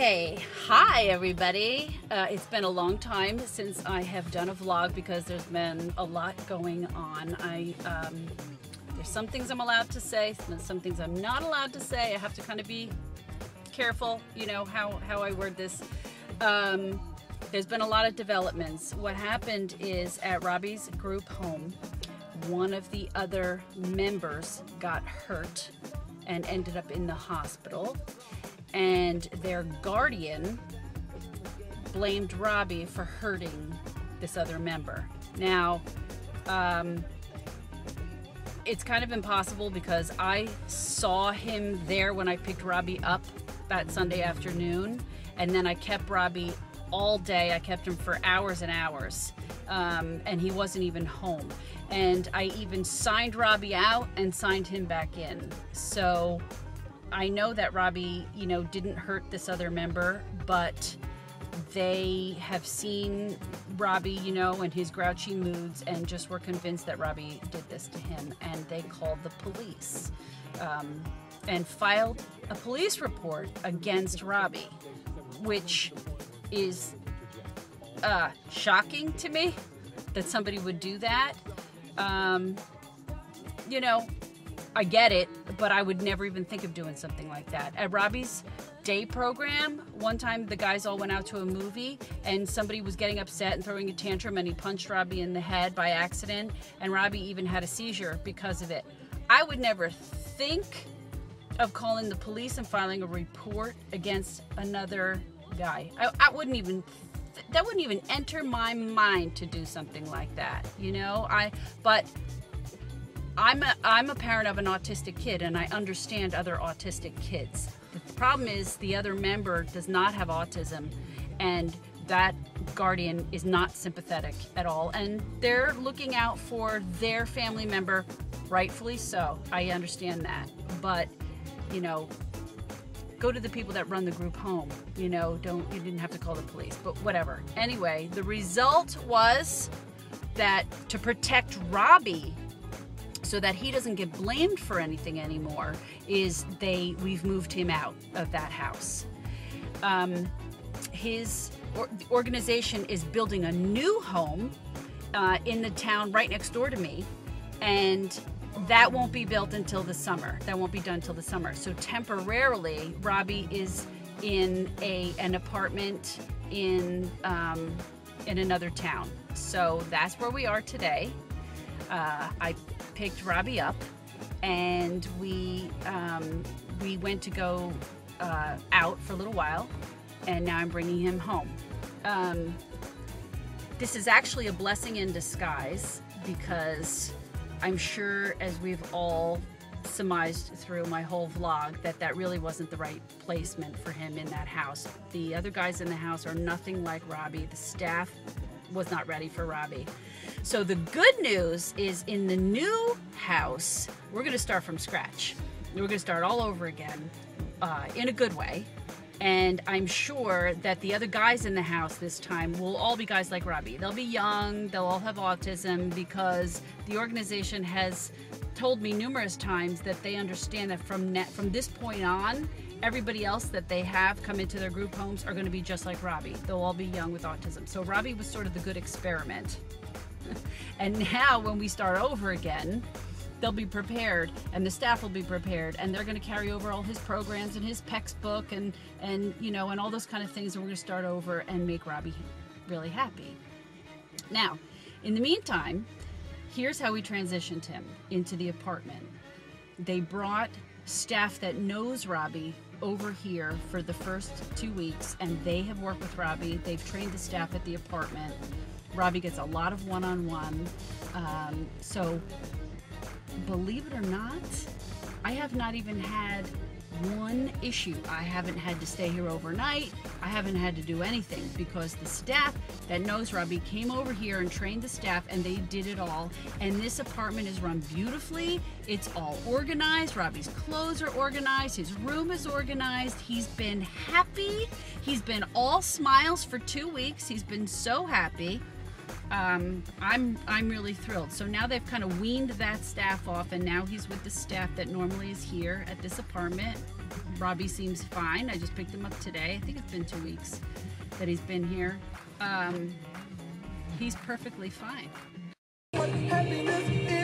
Okay, hi everybody. It's been a long time since I have done a vlog because there's been a lot going on. There's some things I'm allowed to say, some things I'm not allowed to say. I have to kind of be careful, you know, how I word this. There's been a lot of developments. What happened is at Robbie's group home, one of the other members got hurt and ended up in the hospital. And their guardian blamed Robbie for hurting this other member. Now, it's kind of impossible because I saw him there when I picked Robbie up that Sunday afternoon, and then I kept Robbie all day. I kept him for hours and hours, and he wasn't even home. And I even signed Robbie out and signed him back in. So I know that Robbie, you know, didn't hurt this other member, but they have seen Robbie, you know, in his grouchy moods and just were convinced that Robbie did this to him, and they called the police and filed a police report against Robbie, which is shocking to me that somebody would do that. You know, I get it, but I would never even think of doing something like that. At Robbie's day program, one time the guys all went out to a movie and somebody was getting upset and throwing a tantrum and he punched Robbie in the head by accident, and Robbie even had a seizure because of it. I would never think of calling the police and filing a report against another guy. I wouldn't even, that wouldn't even enter my mind to do something like that, you know? But I'm a parent of an autistic kid, and I understand other autistic kids. The problem is the other member does not have autism, and that guardian is not sympathetic at all, and they're looking out for their family member, rightfully so. I understand that, but you know, go to the people that run the group home. You know, you didn't have to call the police, but whatever. Anyway, the result was that to protect Robbie, so that he doesn't get blamed for anything anymore, is we've moved him out of that house. The organization is building a new home in the town right next door to me, and that won't be built until the summer. That won't be done until the summer. So temporarily, Robbie is in an apartment in another town. So that's where we are today. I picked Robbie up, and we went to go out for a little while, and now I'm bringing him home. This is actually a blessing in disguise, because I'm sure, as we've all surmised through my whole vlog, that really wasn't the right placement for him in that house. The other guys in the house are nothing like Robbie. The staff was not ready for Robbie. So the good news is, in the new house, we're going to start from scratch. We're going to start all over again, in a good way. And I'm sure that the other guys in the house this time will all be guys like Robbie. They'll be young, they'll all have autism, because the organization has told me numerous times that they understand that from this point on, everybody else that they have come into their group homes are going to be just like Robbie. They'll all be young with autism. So Robbie was sort of the good experiment. And now when we start over again, they'll be prepared, and the staff will be prepared, and they're going to carry over all his programs and his PECS book and you know, and all those kind of things, and we're going to start over and make Robbie really happy. Now, in the meantime, here's how we transitioned him into the apartment. They brought staff that knows Robbie over here for the first 2 weeks, and they have worked with Robbie. They've trained the staff at the apartment. Robbie gets a lot of one-on-one. So believe it or not, I have not even had one issue. I haven't had to stay here overnight. I haven't had to do anything, because the staff that knows Robbie came over here and trained the staff, and they did it all. And this apartment is run beautifully. It's all organized. Robbie's clothes are organized. His room is organized. He's been happy. He's been all smiles for 2 weeks. He's been so happy. I'm really thrilled. So now they've kind of weaned that staff off, and now he's with the staff that normally is here at this apartment. Robbie seems fine. I just picked him up today. I think it's been 2 weeks that he's been here. He's perfectly fine. What happiness is.